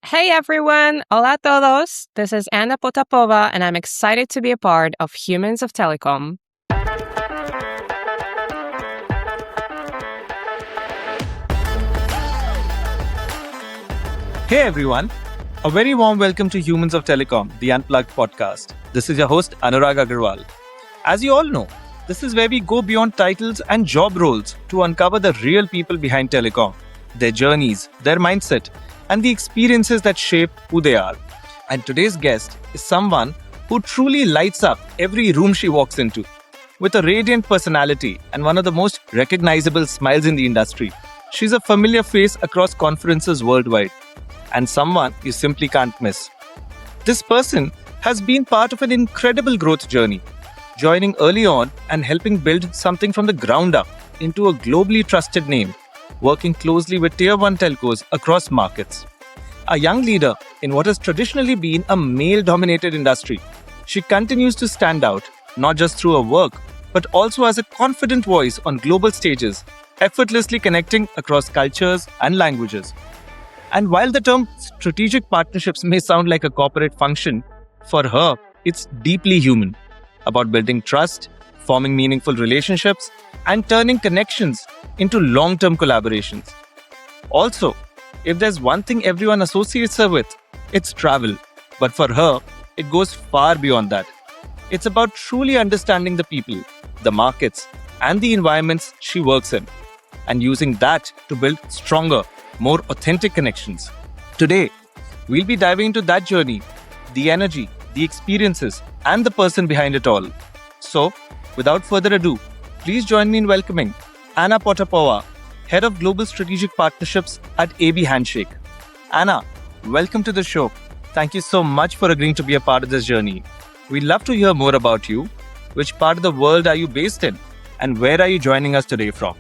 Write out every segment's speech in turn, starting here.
Hey everyone, hola todos. This is Anna Potapova, and I'm excited to be a part of Humans of Telecom. Hey everyone, a very warm welcome to Humans of Telecom, the Unplugged podcast. This is your host Anurag Aggarwal. As you all know, this is where we go beyond titles and job roles to uncover the real people behind telecom, their journeys, their mindset, and the experiences that shape who they are. And today's guest is someone who truly lights up every room she walks into. With a radiant personality and one of the most recognizable smiles in the industry, she's a familiar face across conferences worldwide and someone you simply can't miss. This person has been part of an incredible growth journey, joining early on and helping build something from the ground up into a globally trusted name, working closely with Tier 1 telcos across markets. A young leader in what has traditionally been a male-dominated industry, she continues to stand out, not just through her work, but also as a confident voice on global stages, effortlessly connecting across cultures and languages. And while the term strategic partnerships may sound like a corporate function, for her, it's deeply human, about building trust, forming meaningful relationships, and turning connections into long-term collaborations. Also, if there's one thing everyone associates her with, it's travel. But for her, it goes far beyond that. It's about truly understanding the people, the markets, and the environments she works in, and using that to build stronger, more authentic connections. Today, we'll be diving into that journey, the energy, the experiences, and the person behind it all. So, without further ado, please join me in welcoming Anna Potapova, Head of Global Strategic Partnerships at AB Handshake. Anna, welcome to the show. Thank you so much for agreeing to be a part of this journey. We'd love to hear more about you. Which part of the world are you based in? And where are you joining us today from?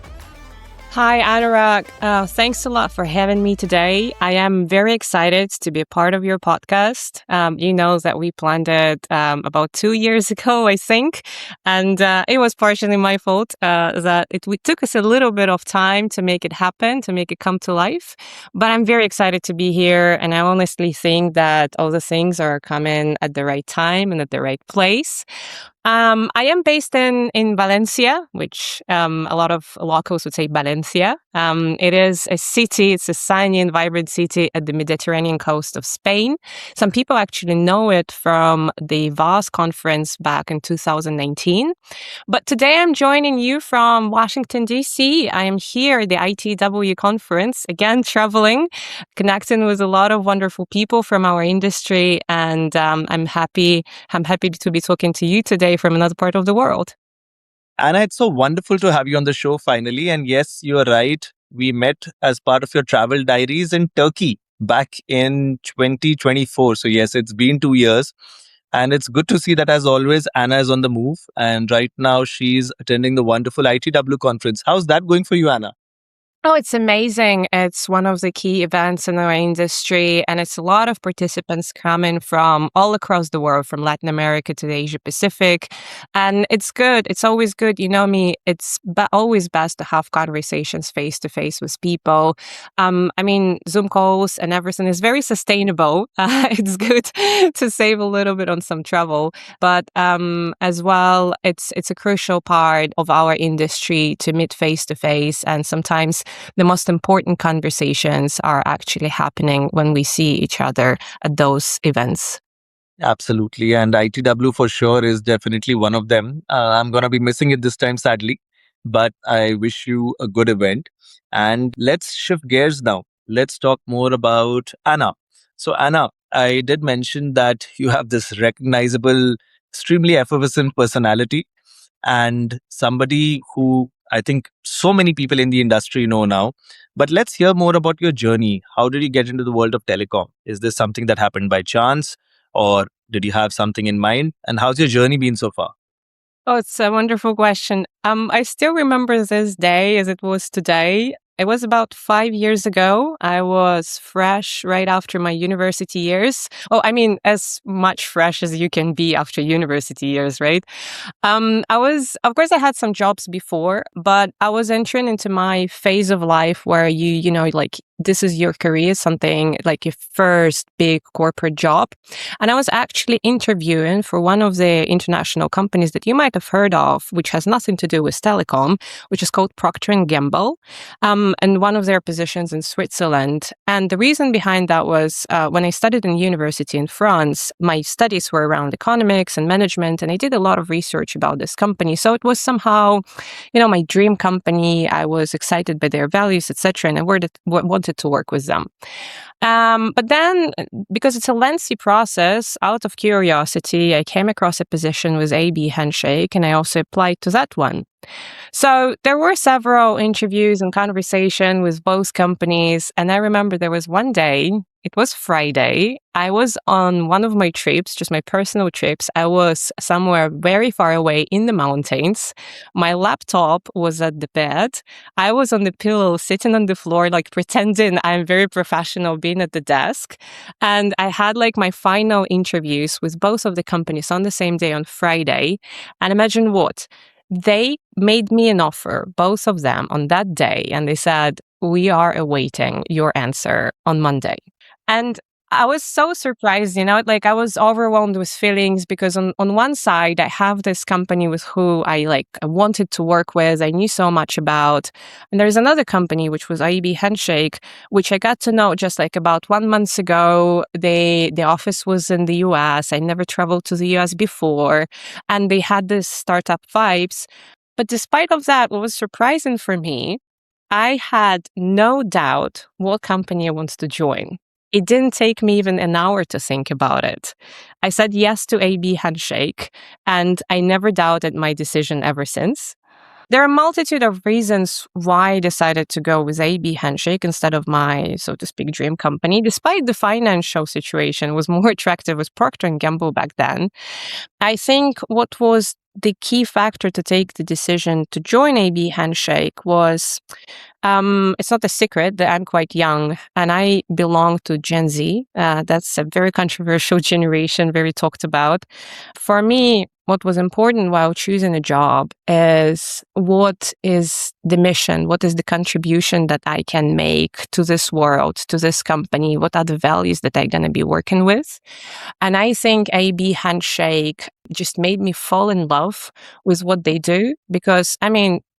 Hi, Anurag. Thanks a lot for having me today. I am very excited to be a part of your podcast. You know that we planned it about 2 years ago, I think. And it was partially my fault that it took us a little bit of time to make it happen, to make it come to life. But I'm very excited to be here. And I honestly think that all the things are coming at the right time and at the right place. I am based in Valencia, which a lot of locals would say Valencia. It is a city, it's a sunny and vibrant city at the Mediterranean coast of Spain. Some people actually know it from the VAS conference back in 2019. But today I'm joining you from Washington, D.C. I am here at the ITW conference, again, traveling, connecting with a lot of wonderful people from our industry. And I'm happy to be talking to you today from another part of the world. Anna, it's so wonderful to have you on the show finally. And yes, you're right. We met as part of your travel diaries in Turkey back in 2024. So yes, it's been 2 years. And it's good to see that, as always, Anna is on the move. And right now she's attending the wonderful ITW conference. How's that going for you, Anna? Oh, it's amazing. It's one of the key events in our industry, and it's a lot of participants coming from all across the world, from Latin America to the Asia Pacific. And it's good. It's always good. You know me, it's always best to have conversations face to face with people. Zoom calls and everything is very sustainable. It's good to save a little bit on some travel, but as well, it's a crucial part of our industry to meet face to face, and sometimes the most important conversations are actually happening when we see each other at those events. Absolutely. And ITW for sure is definitely one of them. I'm going to be missing it this time, sadly, but I wish you a good event. And let's shift gears now. Let's talk more about Anna. So, Anna, I did mention that you have this recognizable, extremely effervescent personality and somebody who I think so many people in the industry know now. But let's hear more about your journey. How did you get into the world of telecom? Is this something that happened by chance, or did you have something in mind? And how's your journey been so far? Oh, it's a wonderful question. I still remember this day as it was today. It was about 5 years ago. I was fresh right after my university years. As much fresh as you can be after university years, right? Of course, I had some jobs before, but I was entering into my phase of life where you this is your career, something like your first big corporate job. And I was actually interviewing for one of the international companies that you might have heard of, which has nothing to do with telecom, which is called Procter Gamble, and one of their positions in Switzerland. And the reason behind that was when I studied in university in France, my studies were around economics and management, and I did a lot of research about this company. So it was somehow, my dream company. I was excited by their values, etc., and I wanted to work with them. But then, because it's a lengthy process, out of curiosity, I came across a position with AB Handshake, and I also applied to that one. So there were several interviews and conversation with both companies. And I remember there was one day, it was Friday. I was on one of my trips, just my personal trips. I was somewhere very far away in the mountains. My laptop was at the bed. I was on the pillow, sitting on the floor, like pretending I'm very professional, being at the desk. And I had like my final interviews with both of the companies on the same day on Friday. And imagine what? They made me an offer, both of them, on that day. And they said, we are awaiting your answer on Monday. And I was so surprised, like I was overwhelmed with feelings because on one side, I have this company with who I wanted to work with, I knew so much about. And there's another company, which was AB Handshake, which I got to know just like about 1 month ago. The office was in the US. I never traveled to the US before. And they had this startup vibes. But despite of that, what was surprising for me, I had no doubt what company I wanted to join. It didn't take me even an hour to think about it. I said yes to AB Handshake, and I never doubted my decision ever since. There are a multitude of reasons why I decided to go with AB Handshake instead of my, so to speak, dream company, despite the financial situation was more attractive with Procter Gamble back then. I think what was the key factor to take the decision to join AB Handshake was, it's not a secret that I'm quite young and I belong to Gen Z. That's a very controversial generation, very talked about. For me, what was important while choosing a job is what is the mission, what is the contribution that I can make to this world, to this company, what are the values that I'm going to be working with. And I think AB Handshake just made me fall in love with what they do because,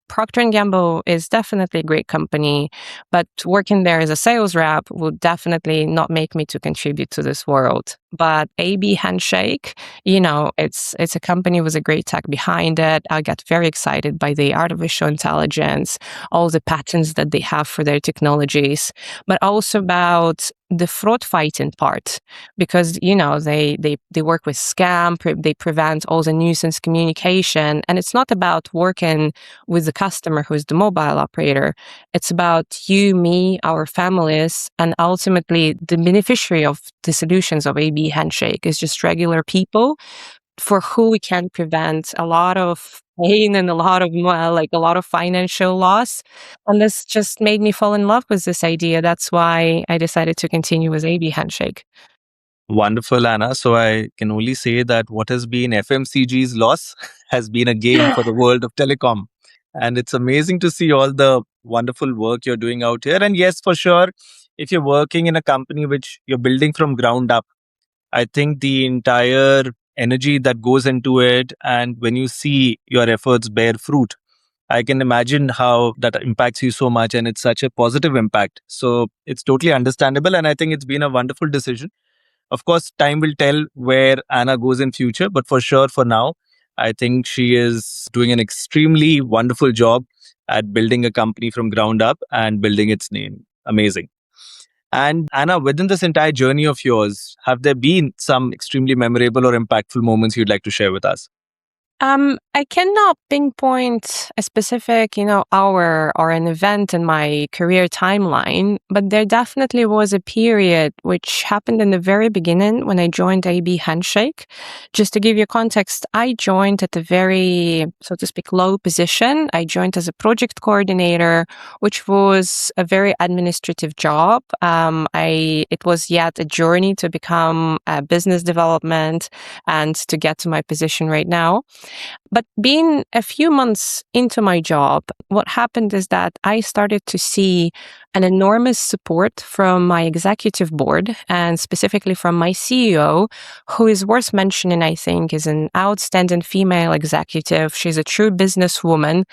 Procter Gamble is definitely a great company, but working there as a sales rep would definitely not make me to contribute to this world. But AB Handshake, it's a company with a great tech behind it. I get very excited by the artificial intelligence, all the patents that they have for their technologies, but also about the fraud fighting part, because they work with scam, they prevent all the nuisance communication, and it's not about working with the customer who is the mobile operator. It's about you, me, our families, and ultimately the beneficiary of the solutions of AB Handshake is just regular people for who we can prevent a lot of pain and a lot of financial loss. And this just made me fall in love with this idea. That's why I decided to continue with AB Handshake. Wonderful, Anna. So I can only say that what has been FMCG's loss has been a gain for the world of telecom. And it's amazing to see all the wonderful work you're doing out here. And yes, for sure, if you're working in a company which you're building from ground up, I think the entire energy that goes into it, and when you see your efforts bear fruit, I can imagine how that impacts you so much, and it's such a positive impact. So it's totally understandable, and I think it's been a wonderful decision. Of course, time will tell where Anna goes in future, but for sure, for now, I think she is doing an extremely wonderful job at building a company from ground up and building its name. Amazing. And Anna, within this entire journey of yours, have there been some extremely memorable or impactful moments you'd like to share with us? I cannot pinpoint a specific, hour or an event in my career timeline, but there definitely was a period which happened in the very beginning when I joined AB Handshake. Just to give you context, I joined at a very, so to speak, low position. I joined as a project coordinator, which was a very administrative job. It was yet a journey to become a business development and to get to my position right now. But being a few months into my job, what happened is that I started to see an enormous support from my executive board and specifically from my CEO, who is worth mentioning, I think, is an outstanding female executive. She's a true businesswoman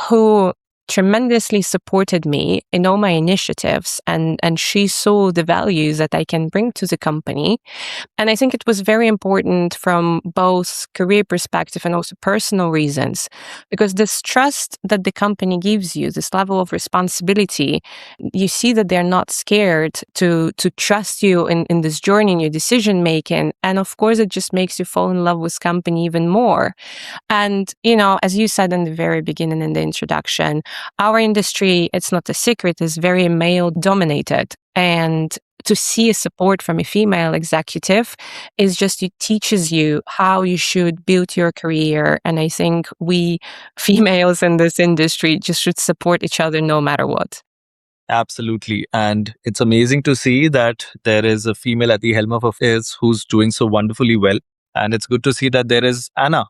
who tremendously supported me in all my initiatives, and she saw the values that I can bring to the company. And I think it was very important from both career perspective and also personal reasons, because this trust that the company gives you, this level of responsibility, you see that they're not scared to trust you in this journey, in your decision making. And of course, it just makes you fall in love with company even more. And, as you said in the very beginning in the introduction, our industry, it's not a secret, is very male dominated. And to see a support from a female executive is just, it teaches you how you should build your career. And I think we females in this industry just should support each other no matter what. Absolutely. And it's amazing to see that there is a female at the helm of affairs who's doing so wonderfully well. And it's good to see that there is Anna,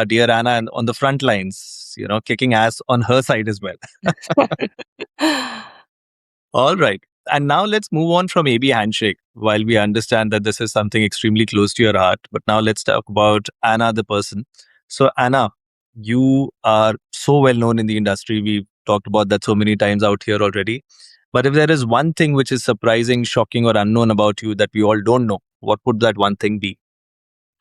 dear Anna, and on the front lines, kicking ass on her side as well. All right. And now let's move on from AB Handshake. While we understand that this is something extremely close to your heart, but now let's talk about Anna, the person. So, Anna, you are so well known in the industry. We've talked about that so many times out here already. But if there is one thing which is surprising, shocking, or unknown about you that we all don't know, what would that one thing be?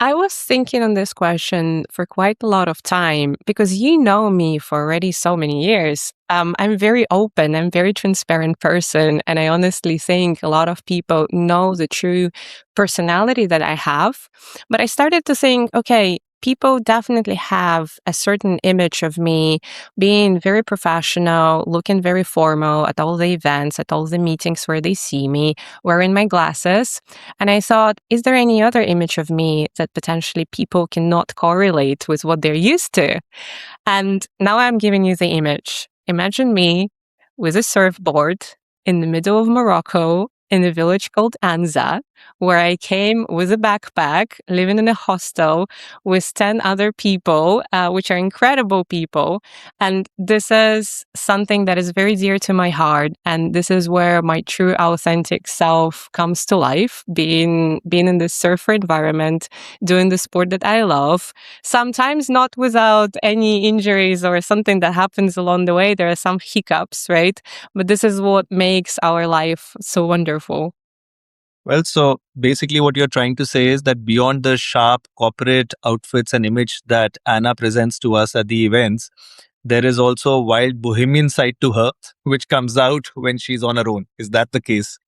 I was thinking on this question for quite a lot of time because you know me for already so many years. I'm very open, I'm very transparent person, and I honestly think a lot of people know the true personality that I have. But I started to think, okay, people definitely have a certain image of me being very professional, looking very formal at all the events, at all the meetings where they see me, wearing my glasses. And I thought, is there any other image of me that potentially people cannot correlate with what they're used to? And now I'm giving you the image. Imagine me with a surfboard in the middle of Morocco in a village called Anza, where I came with a backpack, living in a hostel with 10 other people, which are incredible people. And this is something that is very dear to my heart. And this is where my true authentic self comes to life, being in this surfer environment, doing the sport that I love, sometimes not without any injuries or something that happens along the way. There are some hiccups, right? But this is what makes our life so wonderful. Well, so basically, what you're trying to say is that beyond the sharp corporate outfits and image that Anna presents to us at the events, there is also a wild bohemian side to her, which comes out when she's on her own. Is that the case?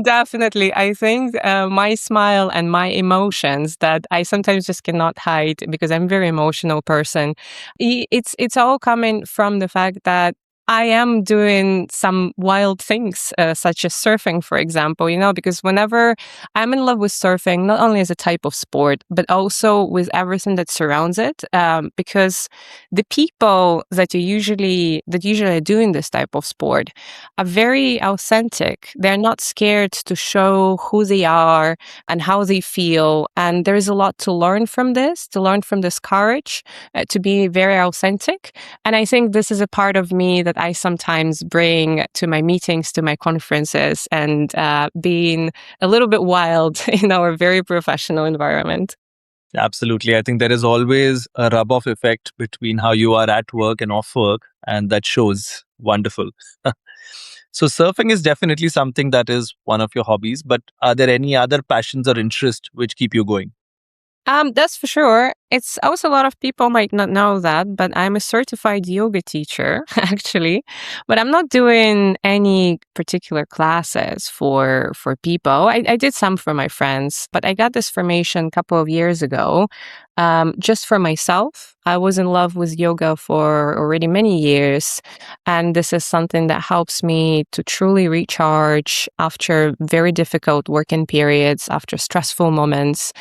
Definitely. I think my smile and my emotions that I sometimes just cannot hide because I'm a very emotional person. It's all coming from the fact that I am doing some wild things, such as surfing, for example, because whenever I'm in love with surfing, not only as a type of sport, but also with everything that surrounds it, because the people that usually are doing this type of sport are very authentic. They're not scared to show who they are and how they feel. And there is a lot to learn from this courage, to be very authentic. And I think this is a part of me that I sometimes bring to my meetings, to my conferences, and being a little bit wild in our very professional environment. Absolutely. I think there is always a rub-off effect between how you are at work and off work, and that shows. Wonderful. So surfing is definitely something that is one of your hobbies, but are there any other passions or interests which keep you going? That's for sure. It's also a lot of people might not know that, but I'm a certified yoga teacher, actually. But I'm not doing any particular classes for people. I did some for my friends, but I got this formation a couple of years ago, just for myself. I was in love with yoga for already many years, and this is something that helps me to truly recharge after very difficult working periods, after stressful moments.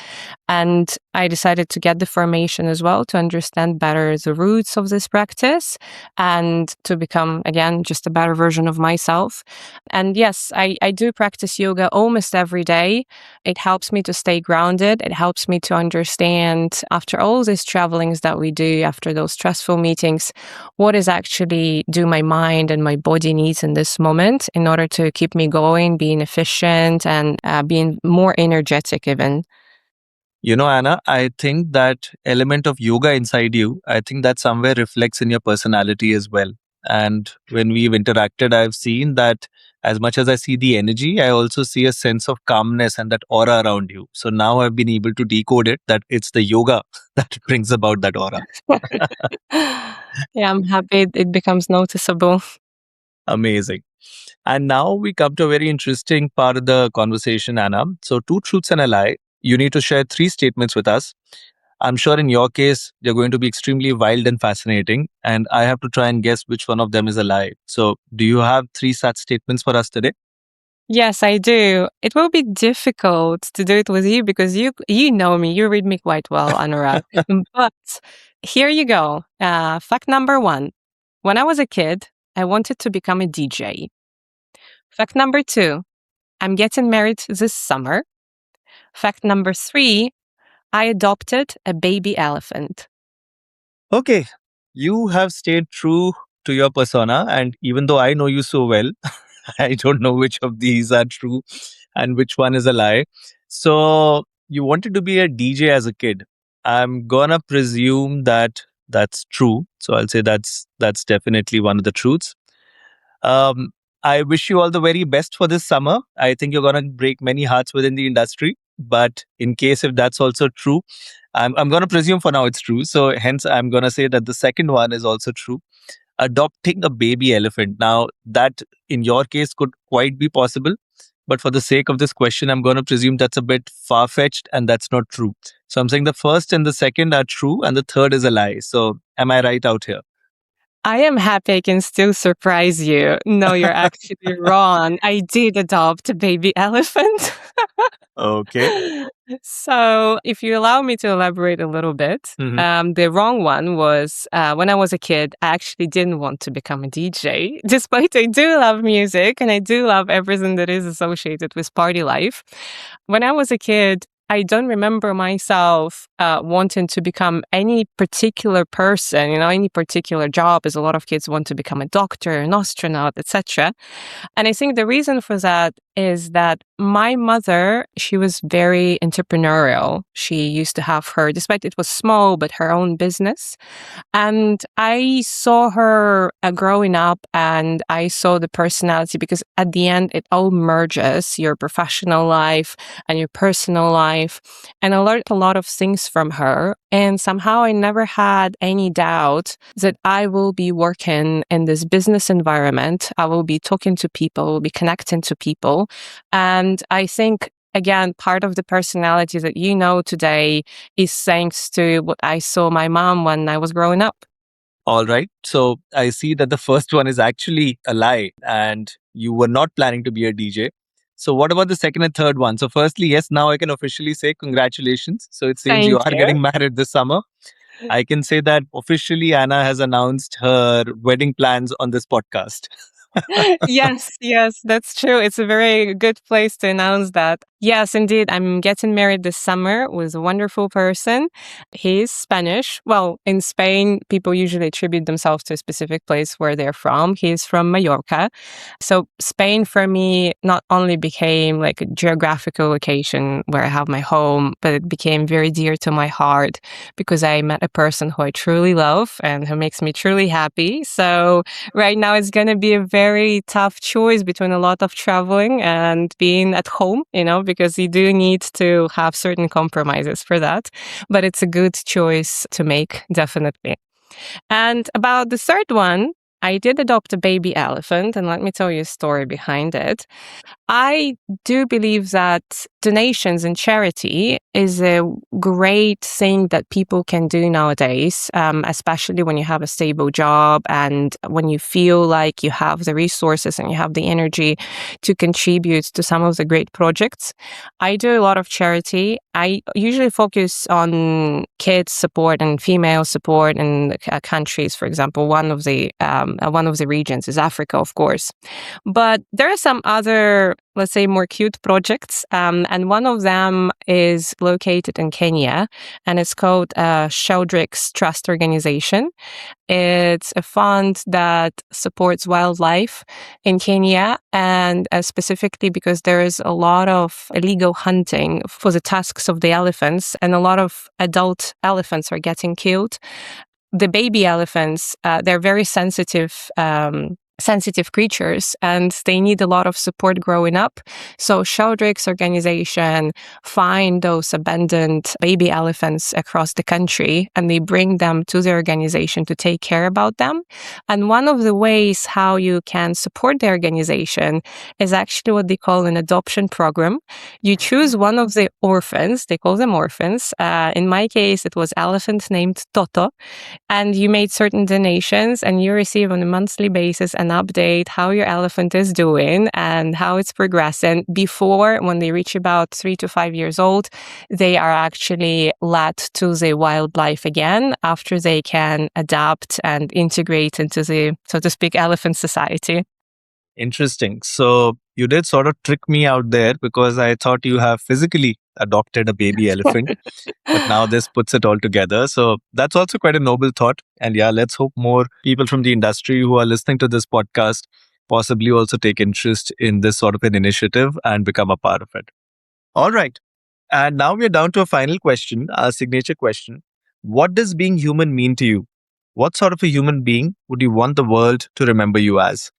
And I decided to get the formation as well to understand better the roots of this practice and to become, again, just a better version of myself. And yes, I do practice yoga almost every day. It helps me to stay grounded. It helps me to understand after all these travelings that we do, after those stressful meetings, what is actually do my mind and my body needs in this moment in order to keep me going, being efficient and being more energetic even. You know, Anna, I think that element of yoga inside you, I think that somewhere reflects in your personality as well. And when we've interacted, I've seen that as much as I see the energy, I also see a sense of calmness and that aura around you. So now I've been able to decode it that it's the yoga that brings about that aura. Yeah, I'm happy it becomes noticeable. Amazing. And now we come to a very interesting part of the conversation, Anna. So, two truths and a lie. You need to share three statements with us. I'm sure in your case, they're going to be extremely wild and fascinating. And I have to try and guess which one of them is a lie. So, do you have three such statements for us today? Yes, I do. It will be difficult to do it with you because you know me, you read me quite well, Anurag. But here you go. Fact number one. When I was a kid, I wanted to become a DJ. Fact number two. I'm getting married this summer. Fact number three. I adopted a baby elephant. Okay. You have stayed true to your persona. And even though I know you so well, I don't know which of these are true and which one is a lie. So you wanted to be a DJ as a kid. I'm gonna presume that that's true. So I'll say that's definitely one of the truths. Um, I wish you all the very best for this summer. I think you're gonna break many hearts within the industry. But in case if that's also true, I'm gonna presume for now it's true. So hence I'm gonna say that the second one is also true, adopting a baby elephant. Now, that in your case could quite be possible. But for the sake of this question, I'm going to presume that's a bit far fetched and that's not true. So I'm saying the first and the second are true and the third is a lie. So am I right out here? I am happy I can still surprise you. No, you're actually wrong. I did adopt a baby elephant. Okay. So, if you allow me to elaborate a little bit, the wrong one was when I was a kid, I actually didn't want to become a DJ, despite I do love music and I do love everything that is associated with party life. When I was a kid, I don't remember myself wanting to become any particular person, any particular job, as a lot of kids want to become a doctor, an astronaut, etc. And I think the reason for that is that my mother, she was very entrepreneurial. She used to have despite it was small, but her own business. And I saw her growing up and I saw the personality because at the end, it all merges your professional life and your personal life. And I learned a lot of things from her. And somehow I never had any doubt that I will be working in this business environment. I will be talking to people, will be connecting to people. And I think, again, part of the personality that you know today is thanks to what I saw my mom when I was growing up. All right. So I see that the first one is actually a lie and you were not planning to be a DJ. So what about the second and third one? So firstly, yes, now I can officially say congratulations. So it seems you Thank are you. getting married this summer. I can say that officially Anna has announced her wedding plans on this podcast. Yes, that's true. It's a very good place to announce that. Yes, indeed. I'm getting married this summer with a wonderful person. He's Spanish. Well, in Spain, people usually attribute themselves to a specific place where they're from. He's from Mallorca. So Spain for me not only became like a geographical location where I have my home, but it became very dear to my heart because I met a person who I truly love and who makes me truly happy. So right now it's going to be a very tough choice between a lot of traveling and being at home, because you do need to have certain compromises for that. But it's a good choice to make, definitely. And about the third one, I did adopt a baby elephant, and let me tell you a story behind it. I do believe that donations and charity is a great thing that people can do nowadays, especially when you have a stable job and when you feel like you have the resources and you have the energy to contribute to some of the great projects. I do a lot of charity. I usually focus on kids support and female support in countries. For example, one of the regions is Africa, of course. But there are some other let's say, more cute projects. And one of them is located in Kenya, and it's called Sheldrick's Trust Organization. It's a fund that supports wildlife in Kenya, and specifically because there is a lot of illegal hunting for the tusks of the elephants, and a lot of adult elephants are getting killed. The baby elephants, they're very sensitive creatures, and they need a lot of support growing up. So Sheldrick's organization find those abandoned baby elephants across the country, and they bring them to the organization to take care about them. And one of the ways how you can support the organization is actually what they call an adoption program. You choose one of the orphans, they call them orphans. In my case, it was elephant named Toto, and you made certain donations, and you receive on a monthly basis an update how your elephant is doing and how it's progressing. Before, when they reach about 3 to 5 years old, they are actually led to the wildlife again after they can adapt and integrate into the, so to speak, elephant society. Interesting. So you did sort of trick me out there because I thought you have physically adopted a baby elephant, but now this puts it all together. So that's also quite a noble thought. And yeah, let's hope more people from the industry who are listening to this podcast possibly also take interest in this sort of an initiative and become a part of it. All right. And now we're down to a final question, our signature question. What does being human mean to you? What sort of a human being would you want the world to remember you as?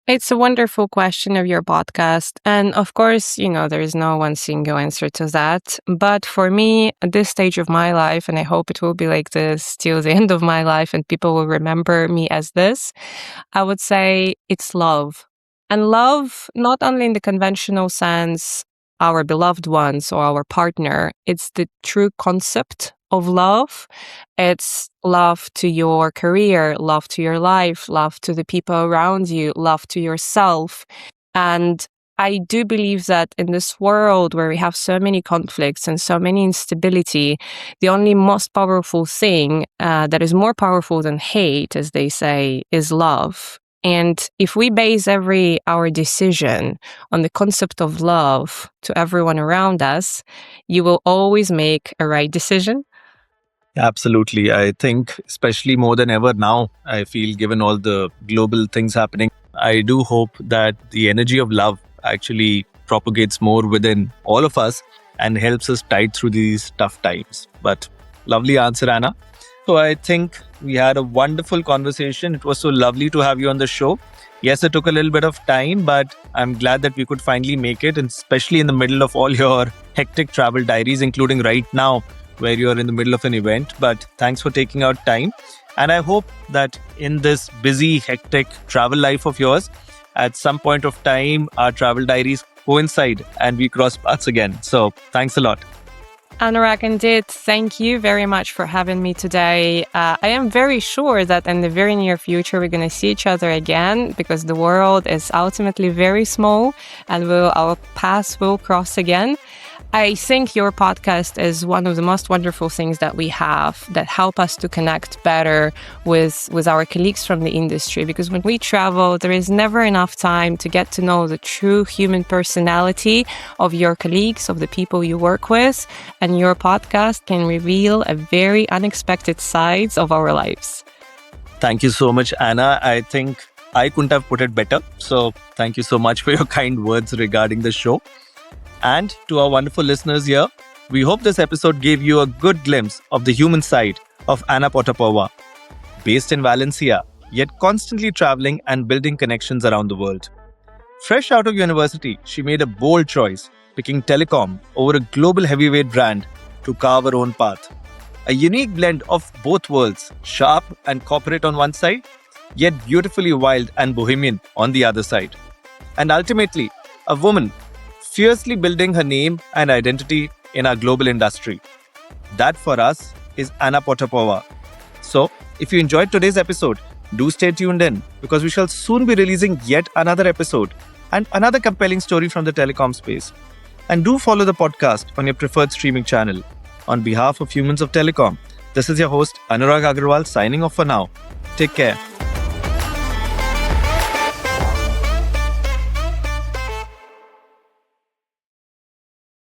It's a wonderful question of your podcast. And of course, there is no one single answer to that. But for me, at this stage of my life, and I hope it will be like this till the end of my life and people will remember me as this, I would say it's love. And love, not only in the conventional sense, our beloved ones or our partner, it's the true concept of love. It's love to your career, love to your life, love to the people around you, love to yourself. And I do believe that in this world where we have so many conflicts and so many instability, the only most powerful thing that is more powerful than hate, as they say, is love. And if we base our decision on the concept of love to everyone around us, you will always make a right decision. Absolutely. I think, especially more than ever now, I feel given all the global things happening, I do hope that the energy of love actually propagates more within all of us and helps us tide through these tough times. But lovely answer, Anna. So I think we had a wonderful conversation. It was so lovely to have you on the show. Yes, it took a little bit of time, but I'm glad that we could finally make it, and especially in the middle of all your hectic travel diaries, including right now, where you're in the middle of an event. But thanks for taking out time. And I hope that in this busy, hectic travel life of yours, at some point of time, our travel diaries coincide and we cross paths again. So thanks a lot. Anurag, indeed, thank you very much for having me today. I am very sure that in the very near future, we're going to see each other again, because the world is ultimately very small and our paths will cross again. I think your podcast is one of the most wonderful things that we have that help us to connect better with our colleagues from the industry. Because when we travel, there is never enough time to get to know the true human personality of your colleagues, of the people you work with. And your podcast can reveal a very unexpected sides of our lives. Thank you so much, Anna. I think I couldn't have put it better. So thank you so much for your kind words regarding the show. And to our wonderful listeners here, we hope this episode gave you a good glimpse of the human side of Anna Potapova. Based in Valencia, yet constantly traveling and building connections around the world. Fresh out of university, she made a bold choice, picking telecom over a global heavyweight brand to carve her own path. A unique blend of both worlds, sharp and corporate on one side, yet beautifully wild and bohemian on the other side. And ultimately, a woman fiercely building her name and identity in our global industry. That for us is Anna Potapova. So, if you enjoyed today's episode, do stay tuned in, because we shall soon be releasing yet another episode and another compelling story from the telecom space. And do follow the podcast on your preferred streaming channel. On behalf of Humans of Telecom, this is your host Anurag Aggarwal signing off for now. Take care.